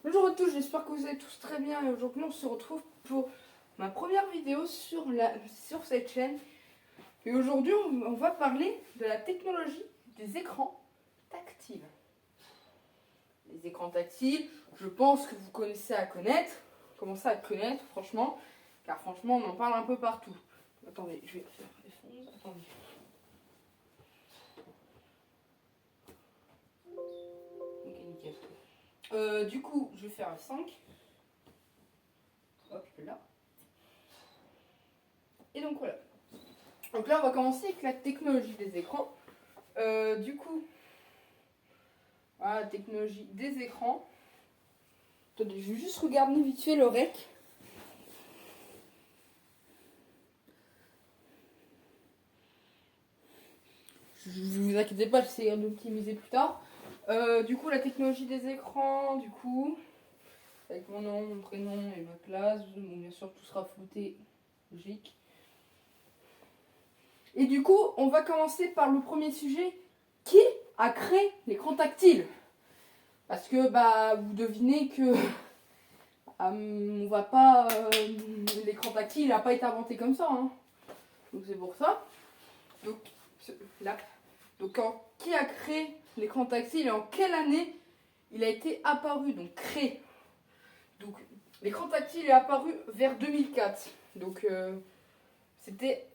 Bonjour à tous, j'espère que vous allez tous très bien et aujourd'hui on se retrouve pour ma première vidéo sur cette chaîne. Et aujourd'hui on va parler de la technologie des écrans tactiles. Les écrans tactiles, je pense que vous commencez à connaître franchement, car franchement on en parle un peu partout. Attendez, je vais faire les fonds, attendez. Ok, nickel. Du coup, je vais faire un 5. Hop là. Et donc voilà. Donc là, on va commencer avec la technologie des écrans. Du coup, voilà, la technologie des écrans. Attendez, je vais juste regarder vite fait le rec. Ne vous inquiétez pas, j'essaierai d'optimiser plus tard. Du coup, la technologie des écrans, du coup, avec mon nom, mon prénom et ma classe. Bon, bien sûr, tout sera flouté, logique. Et du coup, on va commencer par le premier sujet. Qui a créé l'écran tactile? Parce que vous devinez que on va pas. L'écran tactile n'a pas été inventé comme ça. Hein. Donc c'est pour ça. Donc là. Donc qui a créé l'écran tactile et en quelle année il a été apparu? Donc créé. Donc l'écran tactile est apparu vers 2004. Donc c'était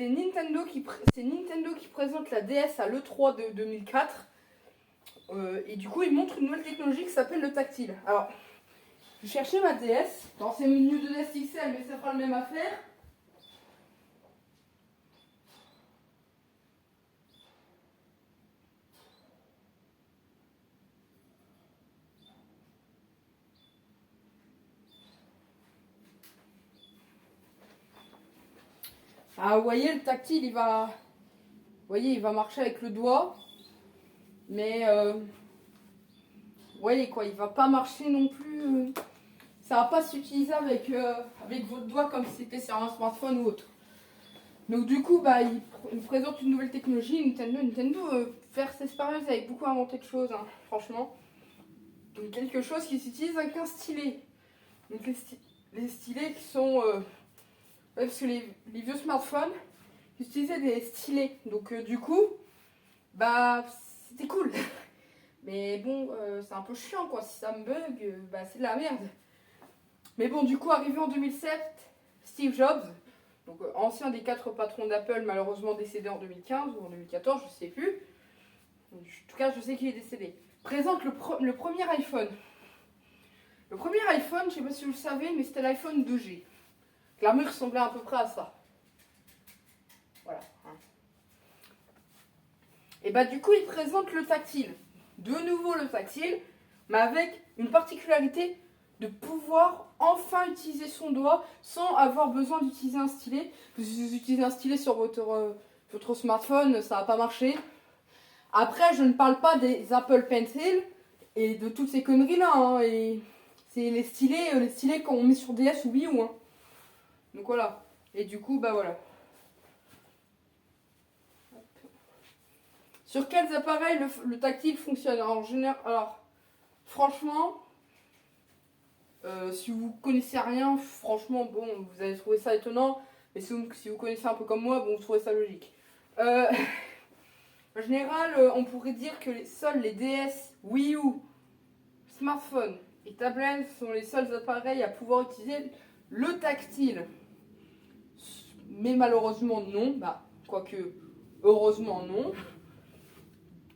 Nintendo qui présente la DS à l'E3 de 2004. Et du coup, il montre une nouvelle technologie qui s'appelle le tactile. Alors, je cherchais ma DS. Alors, c'est une New 2DS XL, mais ça fera la même affaire. Ah, vous voyez, le tactile, il va marcher avec le doigt. Mais, vous voyez quoi, il va pas marcher non plus. Ça va pas s'utiliser avec votre doigt comme si c'était sur un smartphone ou autre. Donc du coup, il présente une nouvelle technologie. Nintendo faire ses expériences avec beaucoup inventé de choses, hein, franchement. Donc quelque chose qui s'utilise avec un stylet. Donc les stylets qui sont... parce que les vieux smartphones utilisaient des stylets. Donc du coup, c'était cool. Mais bon, c'est un peu chiant quoi. Si ça me bug, c'est de la merde. Mais bon, du coup, arrivé en 2007, Steve Jobs, donc ancien des 4 patrons d'Apple, malheureusement décédé en 2015 ou en 2014, je ne sais plus. En tout cas, je sais qu'il est décédé. Présente le premier iPhone. Le premier iPhone, je ne sais pas si vous le savez, mais c'était l'iPhone 2G. L'armure ressemblait à peu près à ça. Voilà. Et du coup, il présente le tactile. De nouveau le tactile, mais avec une particularité de pouvoir enfin utiliser son doigt sans avoir besoin d'utiliser un stylet. Parce que si vous utilisez un stylet sur votre smartphone, ça va pas marcher. Après, je ne parle pas des Apple Pencil et de toutes ces conneries là. Hein, et c'est les stylets qu'on met sur DS ou Wii U. Hein. Donc voilà. Et du coup, voilà. Sur quels appareils le tactile fonctionne? Alors, franchement, si vous connaissez rien, franchement, bon, vous allez trouver ça étonnant. Mais si vous connaissez un peu comme moi, bon, vous trouvez ça logique. En général, on pourrait dire que seuls les DS, Wii U, smartphones et tablettes sont les seuls appareils à pouvoir utiliser le tactile. Mais malheureusement non, quoique heureusement non.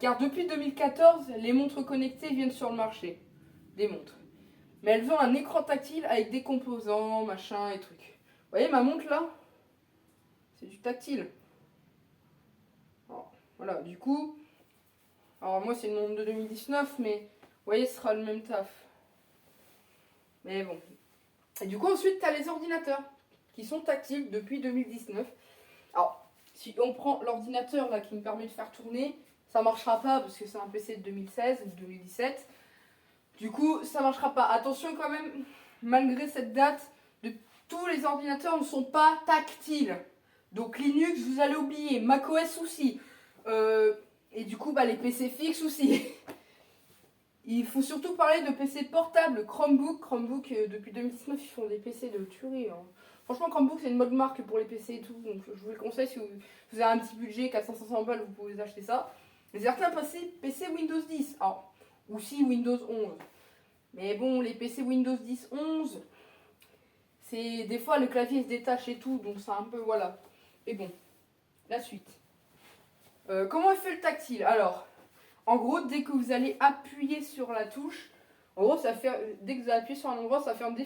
Car depuis 2014, les montres connectées viennent sur le marché. Des montres. Mais elles ont un écran tactile avec des composants, machin et trucs. Vous voyez ma montre là? C'est du tactile. Alors, voilà, du coup. Alors moi c'est une montre de 2019, mais vous voyez, ce sera le même taf. Mais bon. Et du coup ensuite, tu as les ordinateurs qui sont tactiles depuis 2019. Alors, si on prend l'ordinateur là qui me permet de faire tourner, ça marchera pas parce que c'est un PC de 2016 ou 2017. Du coup, ça marchera pas. Attention quand même, malgré cette date, tous les ordinateurs ne sont pas tactiles. Donc Linux, vous allez oublier. macOS aussi. Et du coup, les PC fixes aussi. Il faut surtout parler de PC portable Chromebook. Chromebook, depuis 2019, ils font des PC de tuerie. Hein. Franchement, Chromebook, c'est une bonne marque pour les PC et tout. Donc, je vous le conseille si vous avez un petit budget, 400-500 balles, vous pouvez acheter ça. Mais certains PC Windows 10. Alors, aussi Windows 11. Mais bon, les PC Windows 10, 11, c'est des fois le clavier se détache et tout. Donc, c'est un peu, voilà. Et bon, la suite. Comment il fait le tactile? Alors, en gros, dès que vous allez appuyer sur la touche, en gros, dès que vous allez appuyer sur un endroit, ça fait une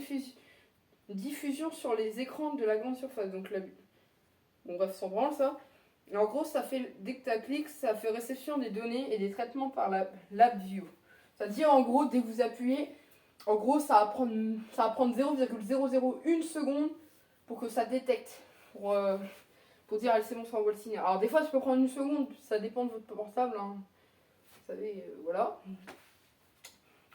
diffusion sur les écrans de la grande surface. Donc là, bon bref, sans branle ça. Et en gros, ça fait, dès que tu cliques, ça fait réception des données et des traitements par la LabVIEW. C'est-à-dire, en gros, dès que vous appuyez, en gros, ça va prendre 0,001 seconde pour que ça détecte. Pour dire, allez, c'est bon, ça envoie le signal. Alors, des fois, ça peut prendre une seconde, ça dépend de votre portable. Hein. Vous savez, voilà.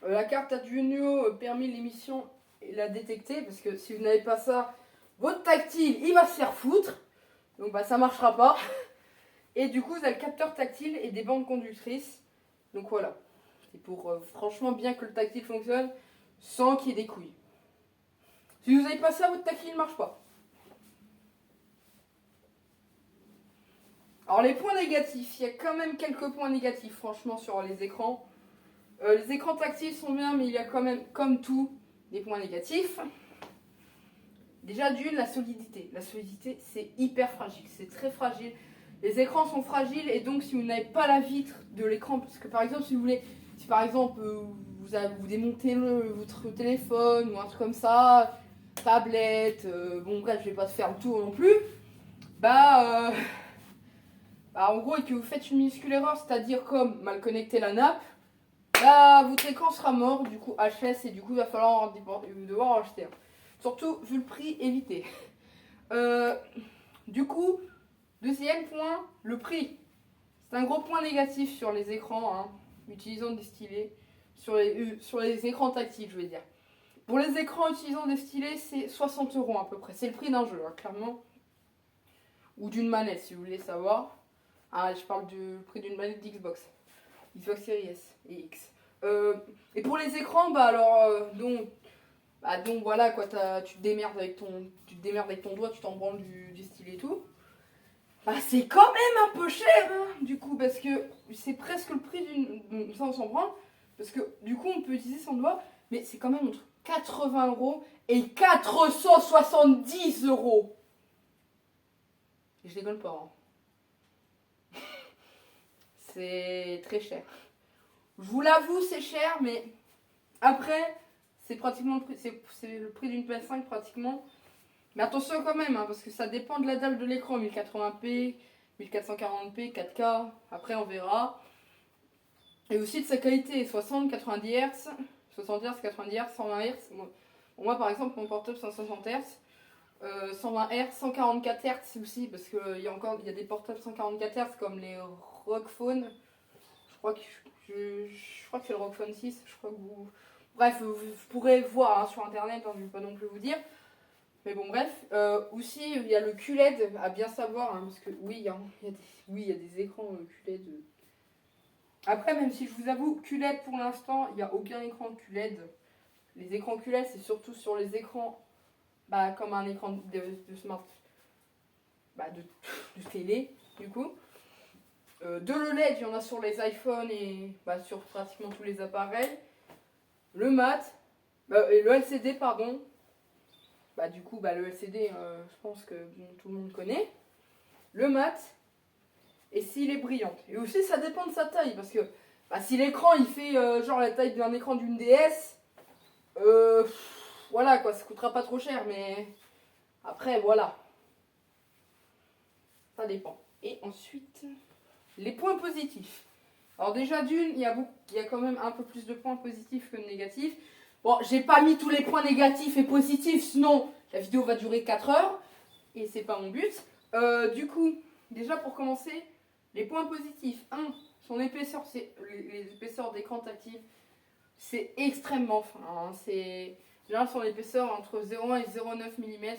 La carte Arduino permet l'émission et la détecter, parce que si vous n'avez pas ça, votre tactile, il va se faire foutre. Donc, bah, ça marchera pas. Et du coup, vous avez le capteur tactile et des bandes conductrices. Donc, voilà. C'est pour franchement bien que le tactile fonctionne sans qu'il y ait des couilles. Si vous n'avez pas ça, votre tactile ne marche pas. Alors les points négatifs, il y a quand même quelques points négatifs franchement sur les écrans. Les écrans tactiles sont bien, mais il y a quand même, comme tout, des points négatifs. Déjà d'une, la solidité. La solidité, c'est hyper fragile, c'est très fragile. Les écrans sont fragiles et donc si vous n'avez pas la vitre de l'écran, parce que par exemple si par exemple vous démontez votre téléphone ou un truc comme ça, tablette, bon bref, je vais pas se faire le tour non plus, en gros, et que vous faites une minuscule erreur, c'est-à-dire comme mal connecter la nappe, votre écran sera mort, du coup HS, et du coup il va falloir devoir en acheter un. Surtout, vu le prix, évitez. Du coup, deuxième point, le prix. C'est un gros point négatif sur les écrans, hein, utilisant des stylets, sur les écrans tactiles, je veux dire. Pour les écrans utilisant des stylets, c'est 60 € à peu près. C'est le prix d'un jeu, hein, clairement. Ou d'une manette, si vous voulez savoir. Ah, je parle du prix d'une manette d'Xbox. Xbox Series S et X. Et pour les écrans, donc voilà quoi, tu te démerdes avec ton doigt, tu t'en branles du stylet et tout. C'est quand même un peu cher, hein, du coup, parce que c'est presque le prix d'une. Ça, on s'en branle. Parce que du coup, on peut utiliser son doigt, mais c'est quand même entre 80 € et 470 €. Et je déconne pas, hein. C'est très cher. Je vous l'avoue, c'est cher, mais après, c'est pratiquement c'est le prix d'une PS5 pratiquement. Mais attention quand même, hein, parce que ça dépend de la dalle de l'écran, 1080p, 1440p, 4K, après on verra. Et aussi de sa qualité, 60, 90 Hz, 60 Hz, 90 Hz, 120 Hz. Moi par exemple, mon portable 160 Hz, 120 Hz, 144 Hz aussi, parce qu'il y a des portables 144 Hz comme les ROG Phone. Je crois que c'est le ROG Phone 6. Bref, vous pourrez voir, hein, sur internet, hein, je ne vais pas non plus vous dire. Mais bon, bref. Aussi, il y a le QLED à bien savoir, hein, parce que oui, hein, il y a des écrans QLED. Après, même si je vous avoue, QLED pour l'instant, il n'y a aucun écran QLED. Les écrans QLED, c'est surtout sur les écrans comme un écran de smart, de télé, du coup. De l'OLED, il y en a sur les iPhones et sur pratiquement tous les appareils. Le mat, et le LCD, pardon. Du coup, le LCD, je pense que tout le monde connaît. Le mat, et s'il est brillant. Et aussi, ça dépend de sa taille, parce que si l'écran, il fait genre la taille d'un écran d'une DS, voilà quoi, ça coûtera pas trop cher, mais après, voilà. Ça dépend. Et ensuite, les points positifs. Alors déjà d'une, il y a quand même un peu plus de points positifs que de négatifs. Bon, j'ai pas mis tous les points négatifs et positifs, sinon la vidéo va durer 4 heures. Et c'est pas mon but. Du coup, déjà pour commencer, les points positifs. 1. Son épaisseur, c'est les épaisseurs d'écran tactile. C'est extrêmement fin. Hein. C'est généralement son épaisseur entre 0,1 et 0,9 mm.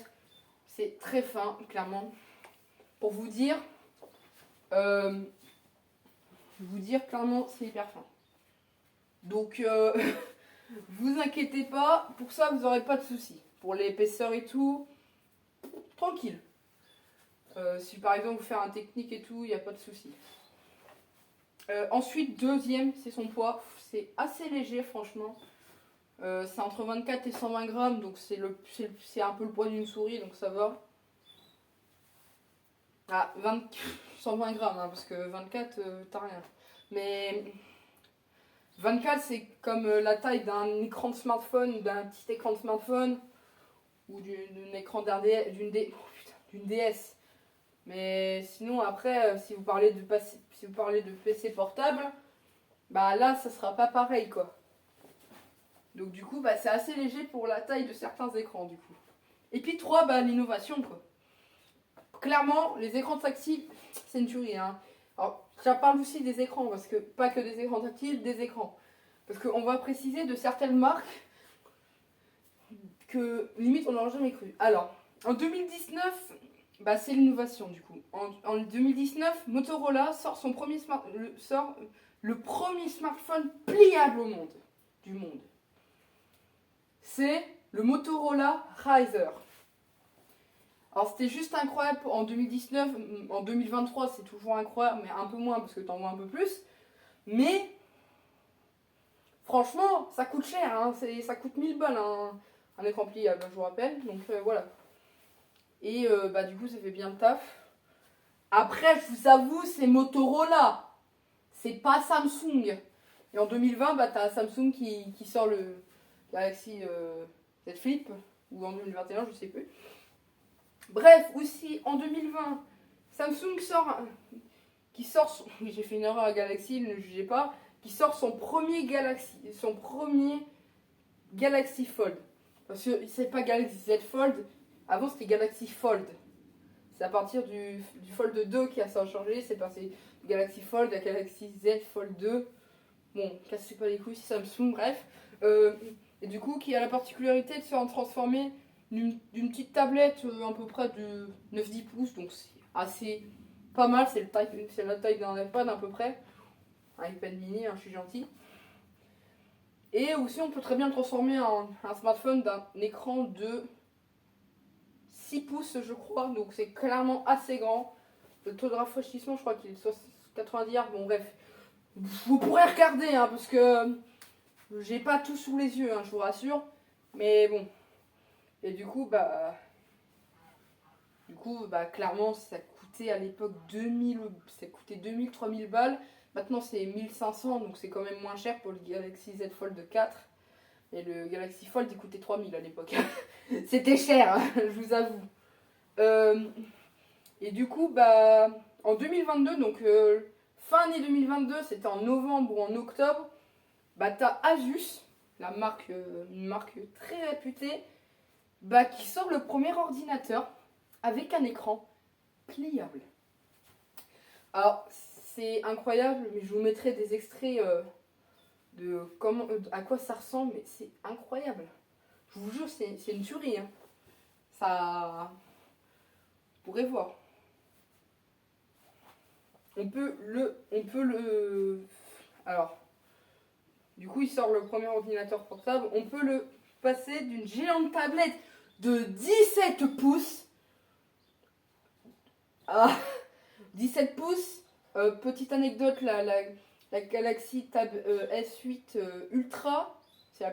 C'est très fin, clairement. Pour vous dire, clairement, c'est hyper fin. Donc vous inquiétez pas, pour ça vous n'aurez pas de soucis. Pour l'épaisseur et tout, tranquille. Si par exemple vous faites un technique et tout, il n'y a pas de soucis. Ensuite, deuxième, c'est son poids. C'est assez léger franchement. C'est entre 24 et 120 grammes, donc c'est un peu le poids d'une souris, donc ça va. Ah, 120 grammes, hein, parce que 24, t'as rien. Mais 24, c'est comme la taille d'un écran de smartphone, d'un petit écran de smartphone, ou d'un écran d'une DS. Mais sinon, après, si vous parlez de PC portable, bah là, ça sera pas pareil, quoi. Donc du coup, bah, c'est assez léger pour la taille de certains écrans, du coup. Et puis 3, bah, l'innovation, quoi. Clairement, les écrans tactiles, c'est une tuerie, hein. Alors, je parle aussi des écrans, parce que pas que des écrans tactiles, des écrans. Parce qu'on va préciser de certaines marques que limite on n'aurait jamais cru. Alors, en 2019, bah, c'est l'innovation du coup. En 2019, Motorola sort le premier smartphone pliable du monde. C'est le Motorola Razr. Alors c'était juste incroyable en 2019, en 2023 c'est toujours incroyable, mais un peu moins parce que t'en vois un peu plus. Mais franchement, ça coûte cher, hein. Ça coûte 1000 balles un écran pliable, je vous rappelle. Donc voilà. Et bah du coup ça fait bien le taf. Après, je vous avoue, c'est Motorola. C'est pas Samsung. Et en 2020, bah t'as Samsung qui sort le Galaxy Z Flip. Ou en 2021, je sais plus. Bref, aussi en 2020, Samsung j'ai fait une erreur à Galaxy, ne jugez pas, qui sort son premier Galaxy Fold. Parce que c'est pas Galaxy Z Fold, avant c'était Galaxy Fold. C'est à partir du Fold 2 qui a ça changé, c'est passé du Galaxy Fold à Galaxy Z Fold 2. Bon, cassez pas les couilles, c'est Samsung, bref. Et du coup, qui a la particularité de se transformer d'une petite tablette à peu près de 9-10 pouces, donc c'est assez pas mal, c'est la taille d'un iPad à peu près. Un iPad mini, hein, je suis gentil. Et aussi, on peut très bien le transformer en un smartphone d'un écran de 6 pouces, je crois, donc c'est clairement assez grand. Le taux de rafraîchissement, je crois qu'il est 90 Hz, bon bref. Vous pourrez regarder, hein, parce que j'ai pas tout sous les yeux, hein, je vous rassure. Mais bon. Et du coup, bah clairement, ça coûtait à l'époque 2000-3000 balles. Maintenant, c'est 1500, donc c'est quand même moins cher pour le Galaxy Z Fold 4. Et le Galaxy Fold, il coûtait 3000 à l'époque. C'était cher, hein, je vous avoue. Et du coup, bah, en 2022, donc fin année 2022, c'était en novembre ou en octobre, bah, t'as Asus, une marque très réputée, bah, qui sort le premier ordinateur avec un écran pliable. Alors, c'est incroyable, mais je vous mettrai des extraits de à quoi ça ressemble, mais c'est incroyable. Je vous jure, c'est une tuerie, hein. Ça, vous pourrez voir. Alors, du coup, il sort le premier ordinateur portable. On peut le passer d'une géante tablette de 17 pouces à 17 pouces. Petite anecdote, la Galaxy Tab S8 Ultra, c'est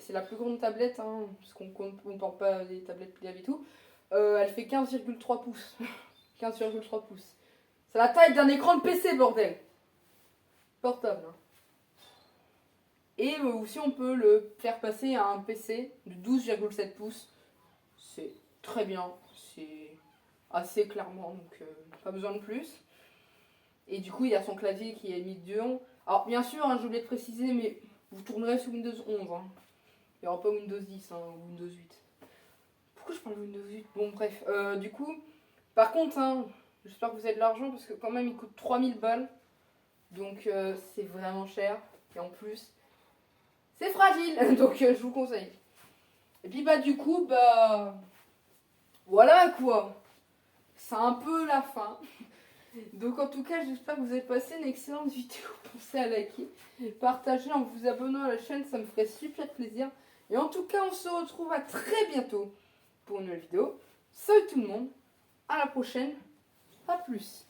la plus grande tablette, hein, parce qu'on ne porte pas les tablettes pliables et tout. Elle fait 15,3 pouces. 15,3 pouces. C'est la taille d'un écran de PC, bordel. Portable. Hein. Et aussi, on peut le faire passer à un PC de 12,7 pouces. C'est très bien. C'est assez clairement, donc pas besoin de plus. Et du coup, il y a son clavier qui est mis dedans. Alors, bien sûr, hein, j'ai oublié de préciser, mais vous tournerez sous Windows 11. Hein. Il n'y aura pas Windows 10 hein, ou Windows 8. Pourquoi je parle de Windows 8? Bon, bref. Du coup, par contre, hein, j'espère que vous avez de l'argent parce que quand même, il coûte 3000 balles. Donc, c'est vraiment cher. Et en plus, c'est fragile. Donc, je vous conseille. Et puis, bah, du coup, bah. Voilà quoi. C'est un peu la fin. Donc en tout cas, j'espère que vous avez passé une excellente vidéo. Pensez à liker, partager en vous abonnant à la chaîne, ça me ferait super plaisir. Et en tout cas, on se retrouve à très bientôt pour une nouvelle vidéo. Salut tout le monde, à la prochaine, à plus.